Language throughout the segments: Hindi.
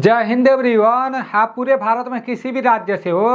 जय हिंद एवरीवन। आप पूरे भारत में किसी भी राज्य से हो,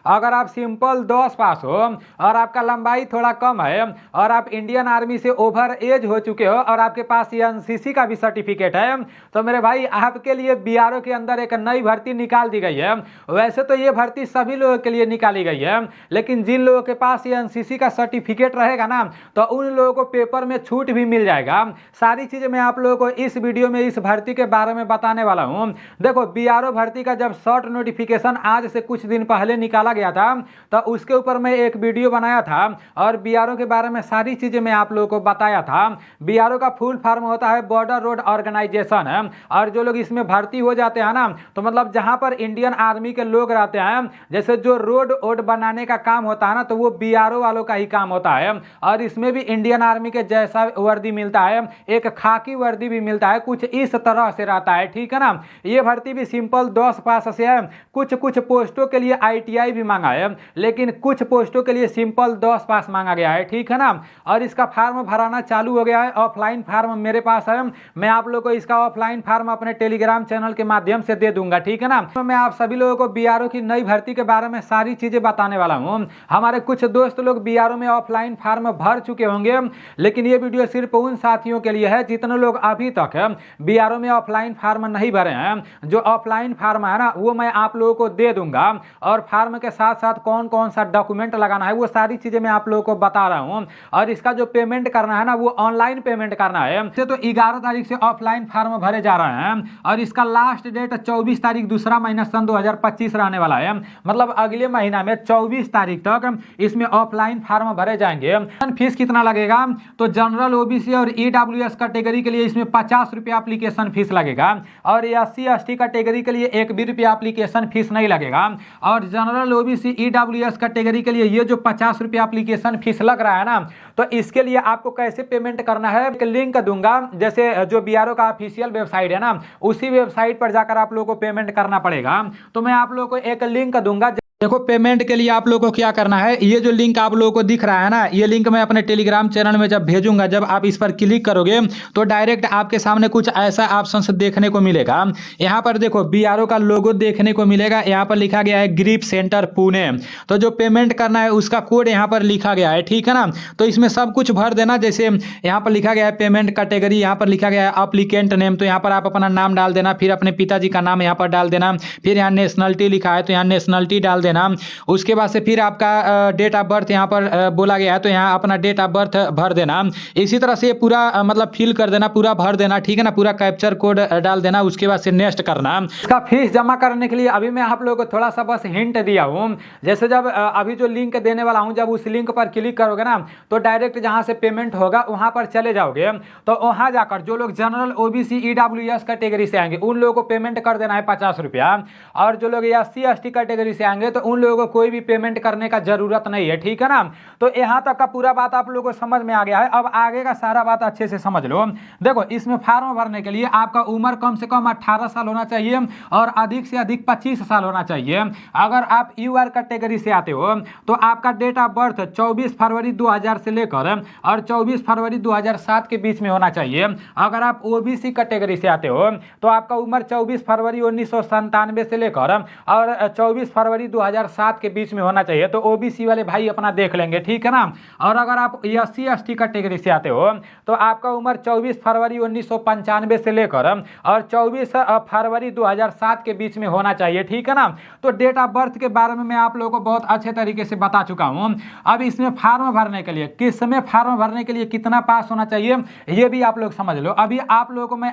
अगर आप सिंपल 10 पास हो और आपका लंबाई थोड़ा कम है और आप इंडियन आर्मी से ओवर एज हो चुके हो और आपके पास एनसीसी का भी सर्टिफिकेट है, तो मेरे भाई आपके लिए बीआरओ के अंदर एक नई भर्ती निकाल दी गई है। वैसे तो ये भर्ती सभी लोगों के लिए निकाली गई है, लेकिन जिन लोगों के पास एनसीसी का सर्टिफिकेट रहेगा ना, तो उन लोगों को पेपर में छूट भी मिल जाएगा। सारी चीज़ें मैं आप लोगों को इस वीडियो में इस भर्ती के बारे में बताने वाला हूँ। देखो, बीआरओ भर्ती का जब शॉर्ट नोटिफिकेशन आज से कुछ दिन पहले निकाला गया था, तो उसके ऊपर मैं एक वीडियो बनाया था और बीआरओ के बारे में सारी चीजें मैं आप लोगों को बताया था। बीआरओ का फुल फॉर्म होता है बॉर्डर रोड ऑर्गेनाइजेशन है, और जो लोग इसमें भर्ती हो जाते हैं ना, तो मतलब जहां पर इंडियन आर्मी के लोग रहते हैं, जैसे जो रोड वोड बनाने का काम होता है ना, तो वो बीआरओ वालों का ही काम होता है। और इसमें भी इंडियन आर्मी के जैसा वर्दी मिलता है, एक खाकी वर्दी भी मिलता है, कुछ इस तरह से रहता है, ठीक है ना। ये भर्ती भी सिंपल 10 पास से है। कुछ पोस्टों के लिए आईटीआई भी मांगा है, लेकिन कुछ पोस्टों के लिए सिंपल 10 पास मांगा गया है, ठीक है ना। और इसका फॉर्म भराना चालू हो गया है। ऑफलाइन फॉर्म मेरे पास है, मैं आप लोगों को इसका ऑफलाइन फॉर्म अपने टेलीग्राम चैनल के माध्यम से दे दूंगा, ठीक है ना। तो मैं आप सभी लोगों को बीआरओ की नई भर्ती के बारे में सारी चीजें बताने वाला हूँ। हमारे कुछ दोस्त लोग बीआरओ में ऑफलाइन फॉर्म भर चुके होंगे, लेकिन ये वीडियो सिर्फ उन साथियों के लिए है जितने लोग अभी तक बीआरओ में ऑफलाइन फॉर्म नहीं भरे हैं। जो ऑफलाइन फॉर्म है ना, वो मैं आप लोगों को दे दूंगा, और फॉर्म के साथ साथ कौन कौन सा डॉक्यूमेंट लगाना है वो सारी चीजें मैं आप लोगों को बता रहा हूं। और इसका जो पेमेंट करना है ना, वो ऑनलाइन पेमेंट करना है। तो 11 तारीख से ऑफलाइन फॉर्म भरे जा रहे हैं, और इसका लास्ट डेट 24 तारीख दूसरा महीना सन 2025 रहने वाला है। मतलब अगले महीना में 24 तारीख तक इसमें ऑफलाइन फॉर्म भरे जाएंगे। फीस कितना लगेगा? तो जनरल, ओबीसी और ईडब्ल्यूएस कैटेगरी के लिए इसमें 50 रुपया एप्लीकेशन फीस लगेगा, और SC ST कैटेगरी के लिए 1 भी रुपया एप्लीकेशन फीस नहीं लगेगा। और जनरल, ओबीसी, ईडब्ल्यूएस कैटेगरी के लिए ये जो 50 रुपया एप्लीकेशन फीस लग रहा है ना, तो इसके लिए आपको कैसे पेमेंट करना है, एक लिंक दूंगा। जैसे जो बीआरओ का ऑफिशियल वेबसाइट है ना, उसी वेबसाइट पर जाकर आप लोगों को पेमेंट करना पड़ेगा। तो मैं आप लोगों को एक लिंक दूंगा। देखो, पेमेंट के लिए आप लोगों को क्या करना है, ये जो लिंक आप लोगों को दिख रहा है ना, ये लिंक मैं अपने टेलीग्राम चैनल में जब भेजूंगा, जब आप इस पर क्लिक करोगे तो डायरेक्ट आपके सामने कुछ ऐसा ऑप्शन देखने को मिलेगा। यहाँ पर देखो, बीआरओ का लोगो देखने को मिलेगा। यहाँ पर लिखा गया है ग्रिप सेंटर पुणे। तो जो पेमेंट करना है उसका कोड यहाँ पर लिखा गया है, ठीक है ना। तो इसमें सब कुछ भर देना। जैसे यहाँ पर लिखा गया है पेमेंट कैटेगरी, यहाँ पर लिखा गया है एप्लीकेंट नेम, तो यहाँ पर आप अपना नाम डाल देना, फिर अपने पिताजी का नाम यहाँ पर डाल देना, फिर यहाँ नेशनलिटी लिखा है तो यहाँ नेशनलिटी डाल देना। उसके बाद से फिर आपका डेट ऑफ बर्थ यहाँ पर बोला गया है, तो यहाँ अपना डेट ऑफ बर्थ भर देना। इसी तरह से पूरा मतलब फिल कर देना, पूरा भर देना, ठीक है ना। पूरा कैप्चर कोड डाल देना, उसके बाद से नेक्स्ट करना। इसका फीस जमा करने के लिए अभी मैं आप लोगों को थोड़ा सा बस हिंट दिया हूँ। जैसे जब अभी जो लिंक देने वाला हूँ, जब उस लिंक पर क्लिक करोगे ना, तो डायरेक्ट जहाँ से पेमेंट होगा वहाँ पर चले जाओगे। तो वहाँ जाकर जो लोग जनरल, ओबीसी, ईडब्ल्यूएस कैटेगरी से आएंगे उन लोगों को पेमेंट कर देना है 50 रुपया, और जो लोग SC ST कैटेगरी से आएंगे तो उन लोगों को कोई भी पेमेंट करने का जरूरत नहीं है, ठीक है ना। तो यहाँ तक का पूरा बात आप लोगों को समझ में आ गया है। अब आगे का सारा बात अच्छे से समझ लो। देखो, इसमें फॉर्म भरने के लिए आपका उम्र कम से कम 18 साल होना चाहिए और अधिक से अधिक 25 साल होना चाहिए। अगर आप UR कैटेगरी से आते हो तो आपका डेट ऑफ बर्थ 24 फरवरी 2000 से लेकर और 24 फरवरी 2007 के बीच में होना चाहिए। अगर आप OBC कैटेगरी से आते हो तो आपका उम्र 24 फरवरी 1997 से लेकर और 24 फरवरी 2007 के बीच में होना चाहिए। तो ओबीसी वाले भाई अपना देख लेंगे, ठीक है ना। और अगर आप SC ST कैटेगरी से आते हो तो आपका उम्र 24 फरवरी 1995 से लेकर और 24 फरवरी 2007 के बीच में होना चाहिए, ठीक है ना। तो डेट ऑफ बर्थ के बारे में मैं आप लोगों को बहुत अच्छे तरीके से बता चुका हूं। अब इसमें फॉर्म भरने के लिए, किसमें फॉर्म भरने के लिए कितना पास होना चाहिए, ये भी आप लोग समझ लो। अभी आप लोगों को मैं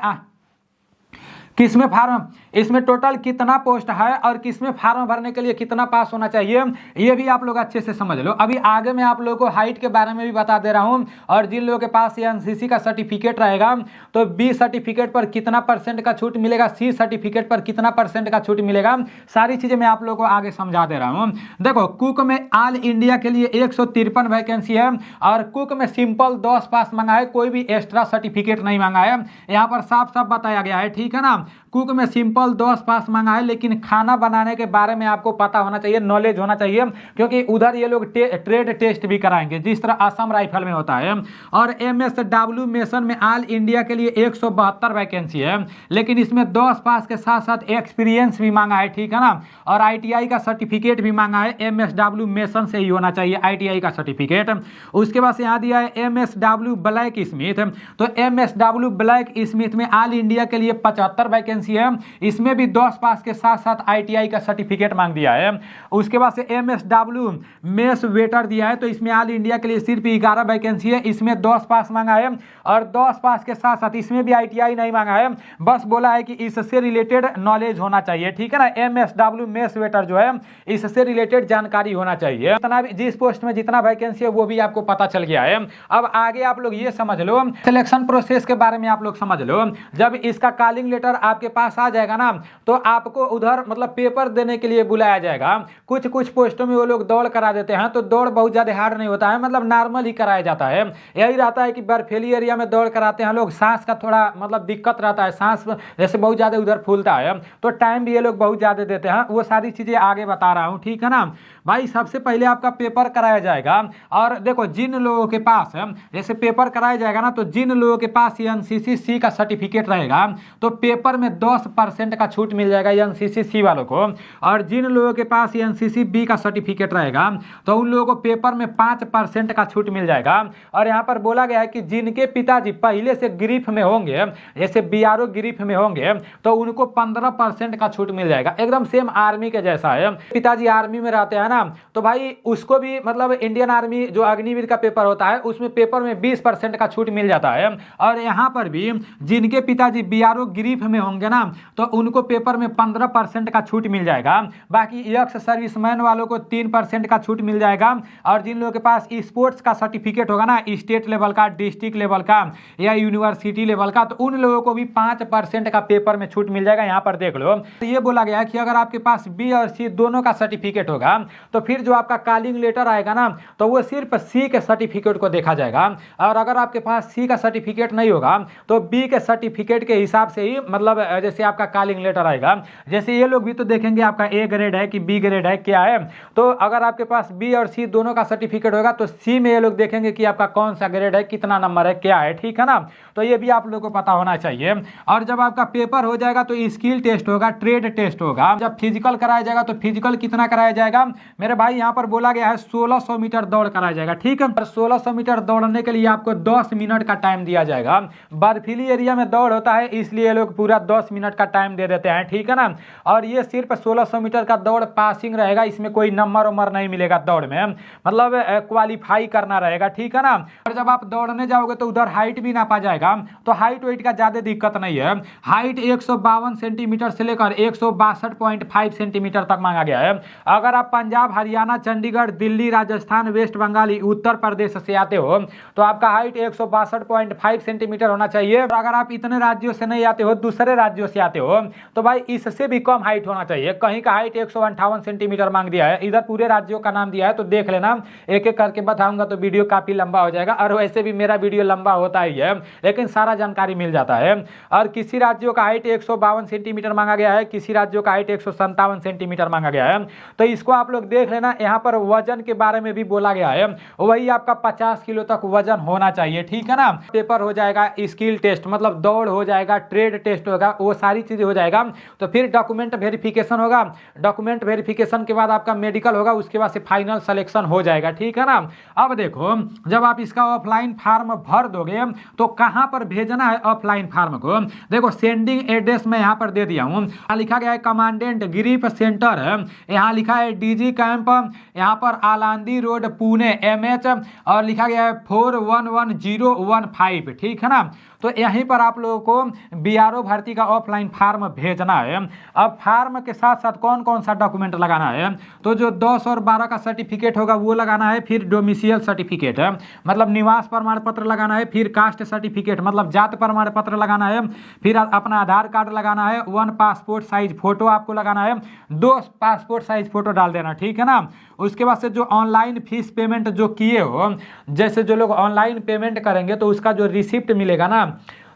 किसमें फॉर्म, इसमें टोटल कितना पोस्ट है और किसमें फॉर्म भरने के लिए कितना पास होना चाहिए, ये भी आप लोग अच्छे से समझ लो। अभी आगे मैं आप लोगों को हाइट के बारे में भी बता दे रहा हूं, और जिन लोगों के पास एनसीसी का सर्टिफिकेट रहेगा तो B सर्टिफिकेट पर कितना % का छूट मिलेगा, C सर्टिफिकेट पर कितना % का छूट मिलेगा, सारी चीजें मैं आप लोगों को आगे समझा दे रहा हूँ। देखो, कुक में ऑल इंडिया के लिए 153 वैकेंसी है, और कुक में सिंपल 10 पास मांगा है, कोई भी एक्स्ट्रा सर्टिफिकेट नहीं मांगा है। यहाँ पर साफ साफ बताया गया है, ठीक है ना। कुक में सिंपल 10 पास मांगा है, लेकिन खाना बनाने के बारे में आपको पता होना चाहिए, नॉलेज होना चाहिए, क्योंकि उधर ये लोग ट्रेड टेस्ट भी कराएंगे जिस तरह असम राइफल में होता है। और MSW मेसन में ऑल इंडिया के लिए 172 वैकेंसी है, लेकिन इसमें 10 पास के साथ साथ एक्सपीरियंस भी मांगा है, ठीक है ना। और ITI का सर्टिफिकेट भी मांगा है, MSW मेसन से ही होना चाहिए ITI का सर्टिफिकेट। उसके बाद यहाँ दिया है MSW ब्लैक स्मिथ, तो MSW ब्लैक स्मिथ में ऑल इंडिया के लिए 75 वैकेंसी है, इसमें भी 10 पास के साथ साथ ITI का सर्टिफिकेट मांग दिया है। उसके बाद से MSW मेस वेटर दिया है, तो इसमें ऑल इंडिया के लिए सिर्फ 11 वैकेंसी है, इसमें 10 पास मांगा है। और 10 पास के साथ साथ इसमें भी ITI नहीं मांगा है, बस बोला है कि इससे रिलेटेड नॉलेज होना चाहिए, ठीक है ना। MSW मेस वेटर जो है इससे रिलेटेड जानकारी होना चाहिए। जितना भी जिस पोस्ट में जितना वैकेंसी है वो भी आपको पता चल गया है। अब आगे आप लोग ये समझ लो, सिलेक्शन प्रोसेस के बारे में आप लोग समझ लो। जब इसका कॉलिंग लेटर आपके पास आ जाएगा ना, तो आपको उधर मतलब पेपर देने के लिए बुलाया जाएगा। कुछ कुछ पोस्टों में वो लोग दौड़ करा देते हैं, तो दौड़ बहुत ज्यादा हार्ड नहीं होता है, मतलब नॉर्मल ही कराया जाता है। यही रहता है कि बर्फीली एरिया में दौड़ कराते हैं लोग, सांस का थोड़ा मतलब दिक्कत रहता है, सांस जैसे बहुत ज्यादा उधर फूलता है, तो टाइम भी ये लोग बहुत ज्यादा देते हैं। वो सारी चीजें आगे बता रहा हूँ, ठीक है ना भाई। सबसे पहले आपका पेपर कराया जाएगा, और देखो जिन लोगों के पास जैसे पेपर कराया जाएगा ना, तो जिन लोगों के पास NCC का सर्टिफिकेट रहेगा तो पेपर में 10% का छूट मिल जाएगा NCC वालों को। और जिन लोगों के पास NCC का सर्टिफिकेट रहेगा तो उन लोगों को पेपर में 5% का छूट मिल जाएगा। और यहाँ पर बोला गया है कि जिनके पिताजी पहले से गिरफ्त में होंगे, जैसे BRO गिरफ्त में होंगे, तो उनको 15% का छूट मिल जाएगा। एकदम सेम आर्मी के जैसा है। पिताजी आर्मी में रहते हैं ना, तो भाई उसको भी मतलब इंडियन आर्मी जो अग्निवीर का पेपर होता है उसमें पेपर में 20% का छूट मिल जाता है। और यहाँ पर भी जिनके पिताजी BRO गिरफ्त में होंगे ना, तो उनको पेपर में 15% का छूट मिल जाएगा। बाकी एक्स सर्विसमैन वालों को 3% का छूट मिल जाएगा। और जिन लोगों के पास स्पोर्ट्स का सर्टिफिकेट होगा ना, स्टेट लेवल का, डिस्ट्रिक्ट लेवल का या यूनिवर्सिटी लेवल का, तो उन लोगों को भी 5% का पेपर में छूट मिल जाएगा। यहाँ पर देख लो, तो ये बोला गया है कि अगर आपके पास B और C दोनों का सर्टिफिकेट होगा, तो फिर जो आपका कॉलिंग लेटर आएगा ना, तो वो सिर्फ C के सर्टिफिकेट को देखा जाएगा। और अगर आपके पास C का सर्टिफिकेट नहीं होगा तो B के सर्टिफिकेट के हिसाब से ही मतलब जैसे आपका कॉलिंग लेटर आएगा। जैसे ये लोग भी तो देखेंगे आपका A ग्रेड है कि B ग्रेड है क्या है। तो अगर आपके पास B और C दोनों का सर्टिफिकेट होगा तो C में ये लोग देखेंगे कि आपका कौन सा ग्रेड है, कितना नंबर है, क्या है, ठीक है ना। तो ये भी आप लोगों को पता होना चाहिए। और जब आपका पेपर हो जाएगा तो स्किल टेस्ट होगा, ट्रेड टेस्ट होगा। जब फिजिकल कराया जाएगा तो फिजिकल कितना कराया जाएगा मेरे भाई, यहाँ पर बोला गया है 1600 मीटर दौड़ कराया जाएगा, ठीक है। 1600 मीटर दौड़ने के लिए आपको 10 मिनट का टाइम दिया जाएगा। बर्फीली एरिया में दौड़ होता है इसलिए लोग पूरा 10 मिनट का टाइम दे देते हैं, ठीक है ना। और ये सिर्फ 1600 मीटर का दौड़ पासिंग रहेगा, इसमें कोई नंबर उम्र नहीं मिलेगा दौड़ में, मतलब क्वालिफाई करना रहेगा, ठीक है ना। और जब आप दौड़ने जाओगे तो उधर हाइट भी नापा जाएगा, तो हाइट वेट का ज्यादा दिक्कत नहीं है। हाइट 152 सेंटीमीटर से लेकर 162.5 सेंटीमीटर तक मांगा गया है। अगर आप पंजाब, हरियाणा, चंडीगढ़, दिल्ली, राजस्थान, वेस्ट बंगाल, उत्तर प्रदेश से आते हो तो आपका हाइट 162.5 सेंटीमीटर होना चाहिए। और अगर आप इतने राज्यों से नहीं आते हो, दूसरे राज्यों से आते हो, तो भाई इससे भी कम हाइट होना चाहिए। कहीं का हाइट 158 सेंटीमीटर मांग दिया है, इधर पूरे राज्यों का नाम दिया है, तो देख लेना, एक एक करके बताऊंगा तो वीडियो काफी लंबा हो जाएगा। और वैसे भी मेरा वीडियो लंबा होता ही है, लेकिन सारा जानकारी मिल जाता है। और किसी राज्यों का हाइट 152 सेंटीमीटर मांगा गया है, किसी राज्यों का हाइट 157 सेंटीमीटर मांगा गया है। तो इसको आप लोग देख लेना। यहाँ पर वजन के बारे में भी बोला गया है, वही आपका 50 किलो तक वजन होना चाहिए, ठीक है ना। पेपर हो जाएगा, स्किल टेस्ट मतलब दौड़ हो जाएगा, ट्रेड टेस्ट होगा, वो सारी चीजें हो जाएगा। तो फिर डॉक्यूमेंट वेरिफिकेशन होगा, डॉक्यूमेंट वेरिफिकेशन के बाद आपका मेडिकल होगा, उसके बाद से फाइनल सिलेक्शन हो जाएगा, ठीक है ना। अब देखो, जब आप इसका ऑफलाइन फॉर्म भर दोगे तो कहां पर भेजना है ऑफलाइन फॉर्म को, देखो सेंडिंग एड्रेस में यहाँ पर दे दिया हूँ। लिखा गया है कमांडेंट गिरीफ सेंटर, यहाँ लिखा है DG कैंप, यहाँ पर आलांदी रोड पुणे MH, और लिखा गया है 411015, ठीक है ना। तो यहीं पर आप लोगों को BRO भर्ती का ऑफलाइन फॉर्म भेजना है। अब फॉर्म के साथ साथ कौन कौन सा डॉक्यूमेंट लगाना है, तो जो 10 और 12 का सर्टिफिकेट होगा वो लगाना है, फिर डोमिसियल सर्टिफिकेट है मतलब निवास प्रमाण पत्र लगाना है, फिर कास्ट सर्टिफिकेट मतलब जात प्रमाण पत्र लगाना है, फिर अपना आधार कार्ड लगाना है, 1 पासपोर्ट साइज फोटो आपको लगाना है, 2 पासपोर्ट साइज फोटो डाल देना, ठीक है ना। उसके बाद से जो ऑनलाइन फीस पेमेंट जो किए हो, जैसे जो लोग ऑनलाइन पेमेंट करेंगे तो उसका जो रिसिप्ट मिलेगा ना,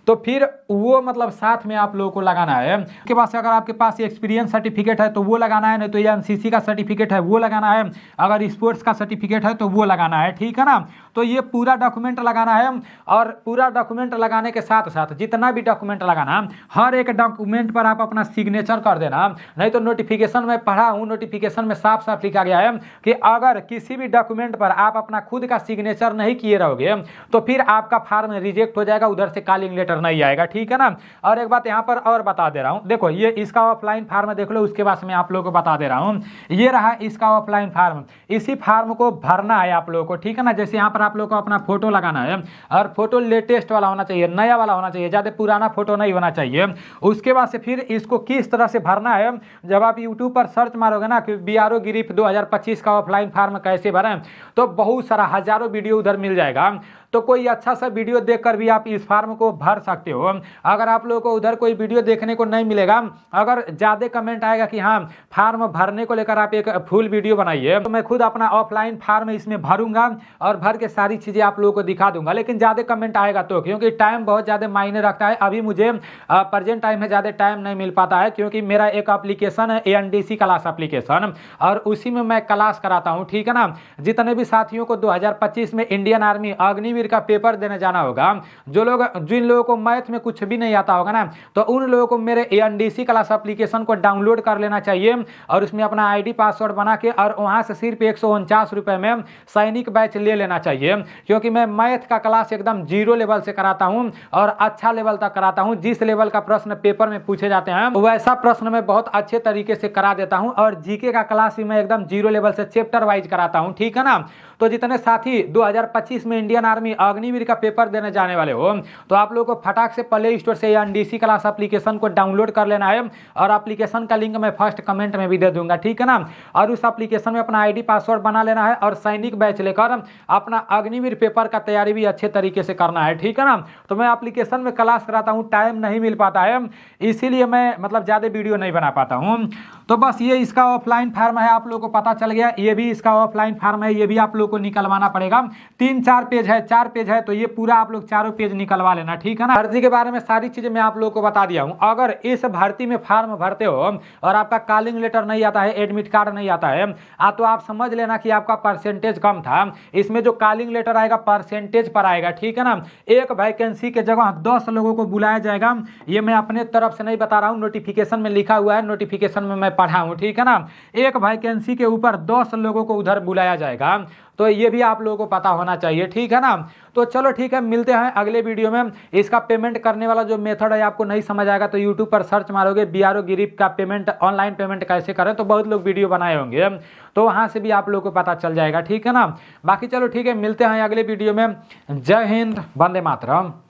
तो फिर वो मतलब साथ में आप लोगों को लगाना है। उसके बाद से अगर आपके पास एक्सपीरियंस सर्टिफिकेट है तो वो लगाना है, नहीं तो एनसीसी का सर्टिफिकेट है वो लगाना है, अगर स्पोर्ट्स का सर्टिफिकेट है तो वो लगाना है, ठीक है ना। तो ये पूरा डॉक्यूमेंट लगाना है, और पूरा डॉक्यूमेंट लगाने के साथ साथ जितना भी डॉक्यूमेंट लगाना, हर एक डॉक्यूमेंट पर आप अपना सिग्नेचर कर देना। नहीं तो नोटिफिकेशन में पढ़ा हूँ, नोटिफिकेशन में साफ साफ लिखा गया है कि अगर किसी भी डॉक्यूमेंट पर आप अपना खुद का सिग्नेचर नहीं किए रहोगे तो फिर आपका फार्म रिजेक्ट हो जाएगा, उधर से कॉलिंग लेटर नहीं आएगा, ठीक है ना। और एक बात यहाँ पर और बता दे रहा हूँ, देखो ये इसका ऑफलाइन फार्म देख लो, उसके बाद मैं आप लोगों को बता दे रहा हूँ। ये रहा इसका ऑफलाइन फार्म, इसी फार्म को भरना है आप लोगों को, ठीक है ना। जैसे यहाँ पर आप लोगों को अपना फोटो लगाना है, और फोटो लेटेस्ट वाला होना चाहिए, नया वाला होना चाहिए, ज़्यादा पुराना फोटो नहीं होना चाहिए। उसके बाद से फिर इसको किस तरह से भरना है, जब आप यूट्यूब पर सर्च मारोगे ना कि बीआरओ गिरिफ 2025 का ऑफलाइन फार्म कैसे भरें, तो बहुत सारा हजारों वीडियो उधर मिल जाएगा। तो कोई अच्छा सा वीडियो देखकर भी आप इस फार्म को भर सकते हो। अगर आप लोगों को उधर कोई वीडियो देखने को नहीं मिलेगा, अगर ज़्यादा कमेंट आएगा कि हाँ फार्म भरने को लेकर आप एक फुल वीडियो बनाइए, तो मैं खुद अपना ऑफलाइन फार्म इसमें भरूंगा और भर के सारी चीज़ें आप लोगों को दिखा दूंगा। लेकिन ज़्यादा कमेंट आएगा तो, क्योंकि टाइम बहुत ज़्यादा मायने रखता है। अभी मुझे प्रेजेंट टाइम में ज़्यादा टाइम नहीं मिल पाता है, क्योंकि मेरा एक एप्लीकेशन है एनडीसी क्लास एप्लीकेशन, और उसी में मैं क्लास कराता हूँ, ठीक है ना। जितने भी साथियों को 2025 में इंडियन आर्मी अग्निवीर का पेपर देने जाना होगा, जिन लोगों को मैथ में कुछ भी नहीं आता होगा ना, तो उन लोगों को मेरे एनडीसी क्लास एप्लीकेशन को डाउनलोड कर लेना चाहिए, और उसमें अपना आईडी पासवर्ड बना के, और वहां से सिर्फ 149 रुपए में सैनिक बैच ले लेना चाहिए। क्योंकि मैं मैथ का क्लास एकदम जीरो लेवल से कराता हूं और अच्छा लेवल तक कराता हूं। जिस लेवल का प्रश्न पेपर में पूछे जाते हैं वैसा प्रश्न मैं बहुत अच्छे तरीके से करा देता हूं, और जीके का क्लास भी मैं एकदम जीरो लेवल से चैप्टर वाइज कराता हूं, ठीक है ना। तो जितने साथी 2025 में इंडियन आर्मी अग्निवीर का पेपर देने जाने वाले हो, तो आप लोगों को फटाक से प्ले स्टोर से एनडीसी क्लास एप्लीकेशन को डाउनलोड कर लेना है, और एप्लीकेशन का लिंक मैं फर्स्ट कमेंट में भी दे दूंगा, ठीक है ना। और उस एप्लीकेशन में अपना आईडी पासवर्ड बना लेना है, और सैनिक बैच लेकर अपना अग्निवीर पेपर का तैयारी भी अच्छे तरीके से करना है, ठीक है ना। तो मैं एप्लीकेशन में क्लास कराता हूँ, टाइम नहीं मिल पाता है, इसीलिए मैं मतलब ज़्यादा वीडियो नहीं बना पाता हूँ। तो बस ये इसका ऑफलाइन फार्म है, आप लोगों को पता चल गया। ये भी इसका ऑफलाइन फार्म है, ये भी आप लोग को निकलवाना पड़ेगा। 3-4 पेज है, 4 पेज है, तो ये पूरा आप लोग चारों पेज निकलवा लेना, ठीक है ना। भर्ती के बारे में सारी चीजें मैं आप लोगों को बता दिया हूँ। अगर इस भर्ती में फार्म भरते हो और आपका कॉलिंग लेटर नहीं आता है, एडमिट कार्ड नहीं आता है, तो आप समझ लेना कि आपका परसेंटेज कम था। इसमें जो कॉलिंग लेटर आएगा परसेंटेज पर आएगा, ठीक है ना। एक वैकेंसी के जगह 10 लोगों को बुलाया जाएगा। ये मैं अपने तरफ से नहीं बता रहा हूँ, नोटिफिकेशन में लिखा हुआ है, नोटिफिकेशन में मैं पढ़ा हूँ, ठीक है ना। एक वैकेंसी के ऊपर 10 लोगों को उधर बुलाया जाएगा, तो ये भी आप लोगों को पता होना चाहिए, ठीक है ना। तो चलो ठीक है, मिलते हैं अगले वीडियो में। इसका पेमेंट करने वाला जो मेथड है आपको नहीं समझ आएगा तो यूट्यूब पर सर्च मारोगे बीआरओ गिरिफ का पेमेंट, ऑनलाइन पेमेंट कैसे करें, तो बहुत लोग वीडियो बनाए होंगे, तो वहां से भी आप लोगों को पता चल जाएगा, ठीक है ना। बाकी चलो ठीक है, मिलते हैं अगले वीडियो में। जय हिंद, वंदे मातरम।